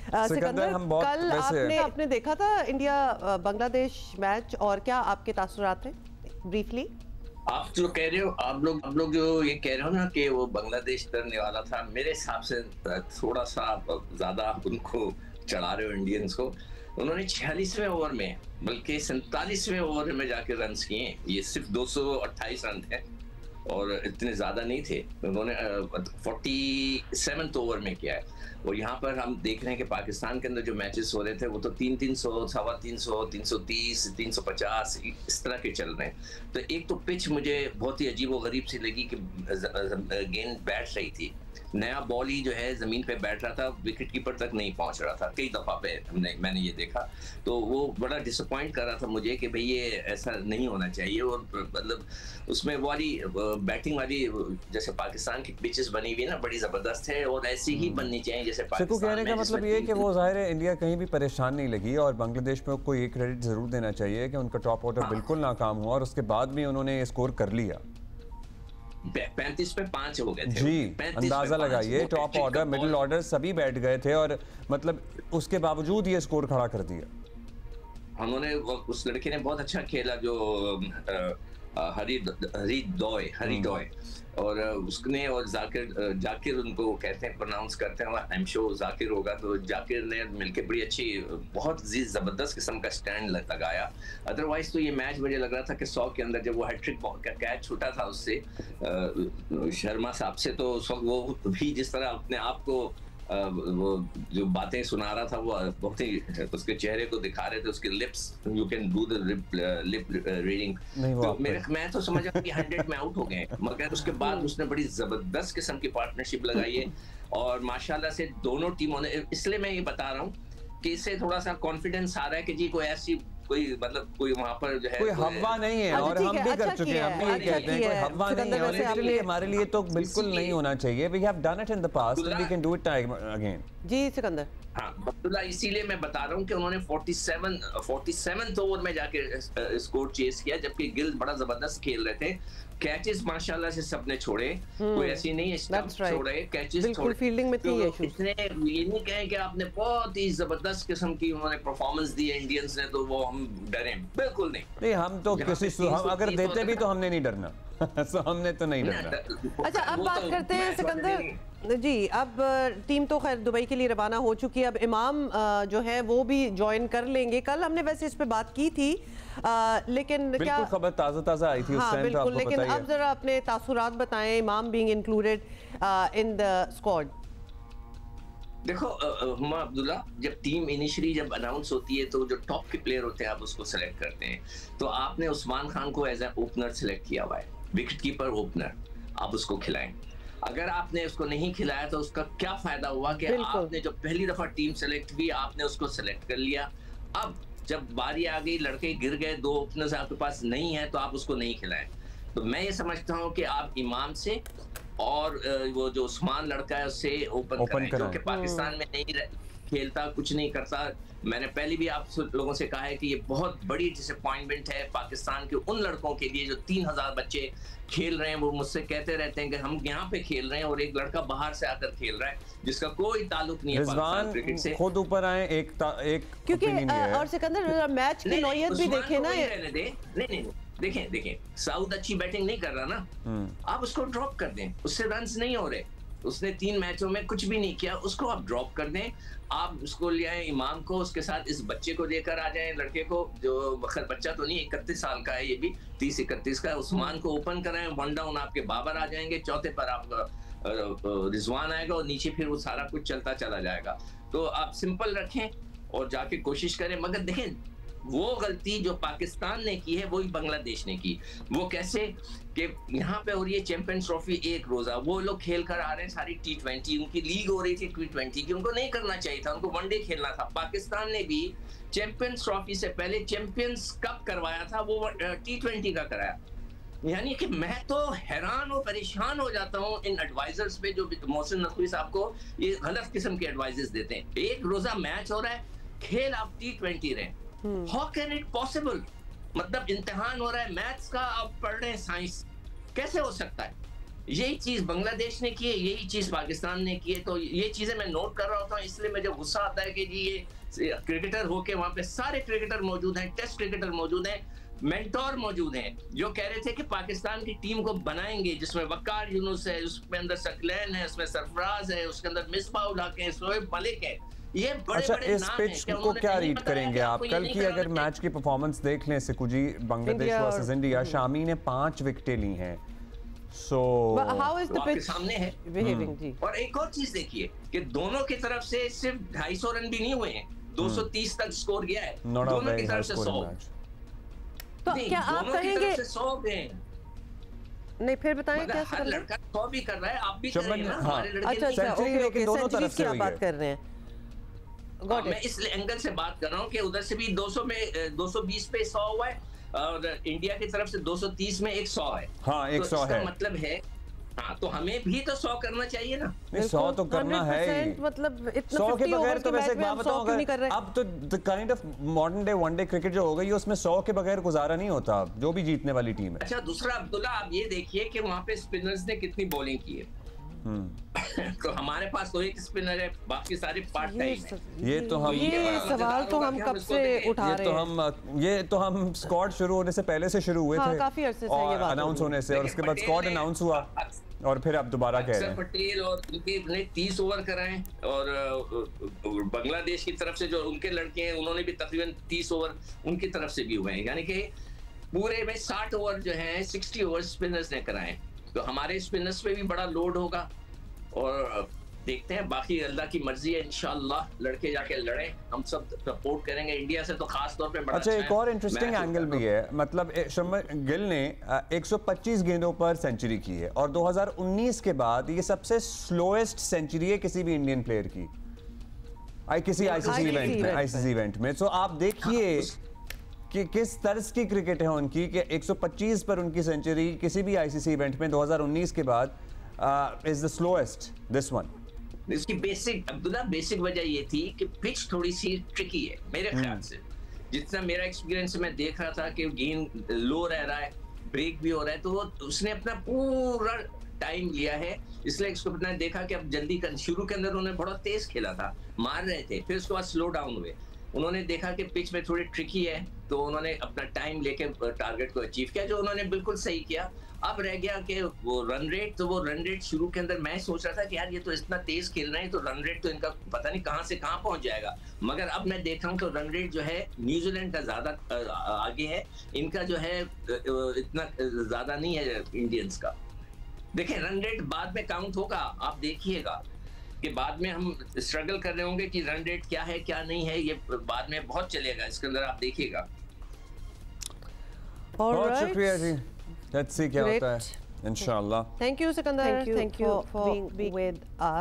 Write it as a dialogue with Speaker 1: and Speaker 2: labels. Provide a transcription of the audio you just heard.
Speaker 1: सिकंदर,
Speaker 2: हम बहुत
Speaker 1: कल आपने देखा था इंडिया बांग्लादेश मैच, और क्या आपके तासुरात हैं ब्रीफली?
Speaker 3: आप जो कह रहे हो, आप लोग जो ये कह रहे हो ना कि वो बांग्लादेश करने वाला था, मेरे हिसाब से थोड़ा सा ज्यादा उनको चढ़ा रहे हो इंडियंस को। उन्होंने 46वें ओवर में, बल्कि 47वें ओवर में जाके रन किए। ये सिर्फ 228 रन थे और इतने ज्यादा नहीं थे। उन्होंने 47th ओवर में किया है। और यहाँ पर हम देख रहे हैं कि पाकिस्तान के अंदर जो मैचेस हो रहे थे वो तो 300, 350, 330, 350 इस तरह के चल रहे हैं। तो एक तो पिच मुझे बहुत ही अजीब और गरीब सी लगी कि गेंद बैठ रही थी, नया बॉल ही जो है जमीन पे बैठ रहा था, विकेट कीपर तक नहीं पहुंच रहा था। कई दफा पे मैंने ये देखा, तो वो बड़ा डिसअपॉइंट कर रहा था मुझे कि भाई ये ऐसा नहीं होना चाहिए। और मतलब उसमें वाली बैटिंग वाली जैसे पाकिस्तान की पिचेस बनी हुई है ना, बड़ी जबरदस्त है और ऐसी ही बननी चाहिए जैसे पाकिस्तान।
Speaker 2: कहने का मतलब ये है कि वो जाहिर है इंडिया कहीं भी परेशान नहीं लगी, और बांग्लादेश में को ये क्रेडिट जरूर देना चाहिए कि उनका टॉप ऑर्डर बिल्कुल नाकाम हुआ और उसके बाद भी उन्होंने स्कोर कर लिया।
Speaker 3: 35 पे 5 हो गए थे
Speaker 2: जी, अंदाजा लगाइए, टॉप ऑर्डर मिडिल ऑर्डर सभी बैठ गए थे और मतलब उसके बावजूद ये स्कोर खड़ा कर दिया।
Speaker 3: उन्होंने, उस लड़के ने बहुत अच्छा खेला जो हरी डॉय, और उसने और जाकिर उनको कहते हैं, प्रोनाउंस करते हैं, आई एम श्योर जाकिर होगा। तो जाकिर ने मिलकर बड़ी अच्छी, बहुत जबरदस्त किस्म का स्टैंड लगाया। अदरवाइज तो ये मैच मुझे लग रहा था कि 100 के अंदर, जब वो हैट्रिक का कैच छूटा था उससे शर्मा साहब से, तो उस वक्त वो भी जिस तरह अपने आप को वो जो बातें सुना रहा था वो बहुत ही उसके चेहरे को दिखा रहे थे, उसके lips, you can do the lip reading. तो मैं तो समझा कि 100 में आउट हो गए, मगर उसके बाद उसने बड़ी जबरदस्त किस्म की पार्टनरशिप लगाई है और माशाल्लाह से दोनों टीमों ने। इसलिए मैं ये बता रहा हूँ कि इससे थोड़ा सा कॉन्फिडेंस आ रहा है कि जी कोई ऐसी कोई वहाँ पर जो है
Speaker 2: कोई हवा नहीं है। और हम भी कर चुके हैं, हम भी कहते हैं कोई हवा नहीं है, और इसलिए हमारे लिए तो बिल्कुल नहीं होना चाहिए। We have done it in the past and we can do it again.
Speaker 1: जी सिकंदर।
Speaker 3: हाँ अब्दुल्ला, इसीलिए मैं बता रहा हूँ कि उन्होंने 47th ओवर में जाके स्कोर चेस किया, जबकि गिल बड़ा जबरदस्त खेल रहे थे। कैचेस माशाल्लाह से सबने छोड़े, कोई ऐसी नहीं है स्टंप छोड़े, कैचेस छोड़े,
Speaker 1: फील्डिंग में थी इशू।
Speaker 3: इसने ये नहीं कहे कि आपने बहुत ही जबरदस्त किस्म की उन्होंने परफॉर्मेंस दी है इंडियंस ने, तो वो हम डरे, बिल्कुल नहीं।
Speaker 2: हम तो हम अगर देते भी तो हमने नहीं डरना। हमने तो नहीं डरना।
Speaker 1: अच्छा, अब बात करते हैं सिकंदर जी। अब टीम तो खैर दुबई के लिए रवाना हो चुकी है, अब इमाम जो है वो भी ज्वाइन कर लेंगे। कल हमने वैसे इस पे बात की थी, लेकिन क्या
Speaker 2: खबर ताज़ा आई थी उस टाइम,
Speaker 1: बिल्कुल, लेकिन अब जरा अपने तासुरात बताएं, इमाम being included in the squad.
Speaker 3: देखो हुमा अब्दुल्ला, जब टीम इनिशियली जब अनाउंस होती है तो जो टॉप के प्लेयर होते हैं आप उसको सेलेक्ट करते हैं। तो आपने उस्मान खान को एज ए ओपनर सेलेक्ट किया हुआ है, विकेट कीपर ओपनर, आप उसको खिलाएं। अगर आपने उसको नहीं खिलाया तो उसका क्या फायदा हुआ कि आपने जो पहली दफा टीम सेलेक्ट की आपने उसको सेलेक्ट कर लिया। अब जब बारी आ गई, लड़के गिर गए, 2 ओपनर्स आपके पास नहीं है तो आप उसको नहीं खिलाएं। तो मैं ये समझता हूँ कि आप इमाम से और वो जो उस्मान लड़का है उससे ओपन करें, जो कि पाकिस्तान में नहीं खेलता, कुछ नहीं करता। मैंने पहले भी आप लोगों से कहा है कि ये बहुत बड़ी डिसअपॉइंटमेंट है पाकिस्तान के उन लड़कों के लिए जो 3000 बच्चे खेल रहे हैं। वो मुझसे कहते रहते हैं कि हम यहाँ पे खेल रहे हैं और एक लड़का बाहर से आकर खेल रहा है जिसका कोई ताल्लुक नहीं है पाकिस्तान क्रिकेट से।
Speaker 2: खुद ऊपर आए एक
Speaker 1: क्योंकि और सिकंदर मैच की नौयत भी देखे ना।
Speaker 3: नहीं देखें साउथ अच्छी बैटिंग नहीं कर रहा ना, आप उसको ड्रॉप कर दें, उससे रन्स नहीं हो रहे। उसने 3 मैचों में कुछ भी नहीं किया, उसको आप ड्रॉप कर दें। आप उसको ले आए इमाम को, उसके साथ इस बच्चे को लेकर आ जाएं, लड़के को, जो खैर बच्चा तो नहीं, 31 साल का है, ये भी 30-31 का है। उस्मान को ओपन कराएं, 1 डाउन आपके बाबर आ जाएंगे, चौथे पर आपका रिजवान आएगा और नीचे फिर वो सारा कुछ चलता चला जाएगा। तो आप सिंपल रखें और जाके कोशिश करें। मगर देखें, वो गलती जो पाकिस्तान ने की है वही बांग्लादेश ने की। वो कैसे कि यहाँ पे हो रही है चैंपियंस ट्रॉफी एक रोजा, वो लोग खेल कर आ रहे हैं सारी T20, उनकी लीग हो रही थी T20 की, उनको नहीं करना चाहिए था, उनको वनडे खेलना था। पाकिस्तान ने भी चैंपियंस ट्रॉफी से पहले चैंपियंस कप करवाया था, वो T20 का कराया। यानी कि मैं तो हैरान और परेशान हो जाता हूँ इन एडवाइजर्स पे जो मोहसिन नकवी साहब को ये गलत किस्म के एडवाइजेस देते हैं। एक रोजा मैच हो रहा है, खेल आप T20 रहे, हाउ कैन इट पॉसिबल? मतलब इम्तिहान हो रहा है मैथ्स का, आप पढ़ रहे हैं साइंस, कैसे हो सकता है? यही चीज बांग्लादेश ने की है, यही चीज पाकिस्तान ने की है। तो ये चीजें मैं नोट कर रहा होता हूँ, इसलिए मुझे गुस्सा आता है कि जी ये क्रिकेटर होके वहां पे सारे क्रिकेटर मौजूद हैं, टेस्ट क्रिकेटर मौजूद हैं, मेंटोर मौजूद हैं, जो कह रहे थे कि पाकिस्तान की टीम को बनाएंगे, जिसमें वकार यूनुस है, उसमें अंदर सकलैन है, उसमें सरफराज है, उसके अंदर मिसबाह उल हक है, शोएब मलिक है। ये बड़े
Speaker 2: अच्छा,
Speaker 3: बड़े
Speaker 2: इस
Speaker 3: नाम
Speaker 2: पिच
Speaker 3: हैं।
Speaker 2: को क्या रीड करेंगे आप? कल की अगर मैच की परफॉर्मेंस देख लें सिकू जी, बांग्लादेश वर्सेस इंडिया, शामी ने 5 विकेटें ली हैं। So,
Speaker 1: how is the pitch
Speaker 3: सामने है
Speaker 1: behaving जी? और
Speaker 3: एक और चीज देखिए कि दोनों की तरफ से सिर्फ 250 रन भी नहीं हुए हैं, 230 तक स्कोर गया है, दोनों की तरफ से 100।
Speaker 1: तो क्या आप कहेंगे
Speaker 3: 100 गए?
Speaker 1: नहीं, फिर बताएं क्या
Speaker 3: हर लड़का 100 भी कर रहा है, आप भी कर रहे हैं ना,
Speaker 2: हाँ।
Speaker 3: हमारे लड़के
Speaker 1: अच्छा, ओके, दोनों तरफ से आप बात कर रहे हैं।
Speaker 3: मैं इस एंगल से बात कर रहा हूँ कि उधर से भी 200 में 220 पे 100 हुआ है और इंडिया की तरफ से 230 में 100 है।
Speaker 2: हाँ, 100
Speaker 3: तो
Speaker 2: है।
Speaker 3: मतलब है, हाँ, तो हमें भी तो 100 करना चाहिए ना।
Speaker 2: नहीं, 100 तो करना है ही।
Speaker 1: मतलब इतना
Speaker 2: 100 के बगैर तो वैसे एक बात
Speaker 1: बताओ,
Speaker 2: बताऊं, अब तो the kind of modern day one day cricket जो हो गई है उसमें 100 के बगैर गुजारा नहीं होता, जो भी जीतने वाली टीम है।
Speaker 3: अच्छा, दूसरा अब्दुल्ला, आप ये देखिए कि वहां पे स्पिनर्स ने कितनी बॉलिंग की है। तो हमारे पास तो एक स्पिनर है, बाकी सारे पार्ट टाइम है।
Speaker 2: ये
Speaker 1: सवाल तो हम कब से उठा रहे हैं।
Speaker 2: ये तो हम स्क्वाड शुरू होने से पहले से शुरू हुए थे,
Speaker 1: काफी अरसे से ये बात
Speaker 2: अनाउंस होने से, और उसके बाद स्क्वाड अनाउंस हुआ और फिर आप दोबारा कह रहे हैं।
Speaker 3: पटेल और उनके 30 ओवर कराए, और बांग्लादेश की तरफ से जो उनके लड़के हैं उन्होंने भी तकरीबन 30 ओवर उनकी तरफ से भी हुए हैं, यानी कि पूरे में 60 ओवर जो है 60 ओवर स्पिनर्स ने कराए। तो हमारे स्पिनर्स पे भी बड़ा लोड होगा, और देखते हैं, बाकी अल्लाह की मर्जी है, इंशाअल्लाह लड़के जाके लड़े, हम सब सपोर्ट करेंगे इंडिया से तो खास तौर पे।
Speaker 2: अच्छा, एक और इंटरेस्टिंग एंगल भी है, मतलब शुभमन गिल ने 125 गेंदों पर सेंचुरी की है और 2019 के बाद ये सबसे स्लोएस्ट सेंचुरी है किसी भी इंडियन प्लेयर की, किसी आईसीसी इवेंट में। तो आप देखिए कि किस तर्ज की क्रिकेट है उनकी कि 125 पर उनकी सेंचुरी किसी भी आईसीसी इवेंट में 2019 के बाद is the slowest this one.
Speaker 3: इसकी बेसिक वजह ये थी कि पिच थोड़ी सी ट्रिकी है मेरे ख्याल से। जितना मेरा एक्सपीरियंस मैं देख रहा था कि गेंद लो रह रहा है, ब्रेक भी हो रहा है, तो उसने अपना पूरा टाइम लिया है, इसलिए इसको अपना देखा कि अब जल्दी कर। शुरू के अंदर उन्होंने बड़ा तेज खेला था, मार रहे थे, फिर उसके बाद स्लो डाउन हुए। उन्होंने देखा कि पिच में थोड़ी ट्रिकी है, तो उन्होंने अपना टाइम लेके टारगेट को अचीव किया, जो उन्होंने बिल्कुल सही किया। अब रह गया कि वो रन रेट, तो वो रन रेट शुरू के अंदर मैं सोच रहा था कि यार ये तो इतना तेज खेल रहे हैं, तो रन रेट तो इनका पता नहीं कहां से कहां पहुंच जाएगा। मगर अब मैं देख रहा हूं कि रन रेट जो है न्यूजीलैंड का ज्यादा आगे है, इनका जो है इतना ज्यादा नहीं है इंडियंस का। देखें, रन रेट बाद में काउंट होगा, आप देखिएगा कि बाद में हम स्ट्रगल कर रहे होंगे कि रन रेट क्या है क्या नहीं है, ये बाद में बहुत चलेगा, इसके अंदर आप देखिएगा।
Speaker 2: बहुत शुक्रिया जी, लेट्स सी क्या होता है इंशाल्लाह।
Speaker 1: Thank you Sikandar, thank you for being with us.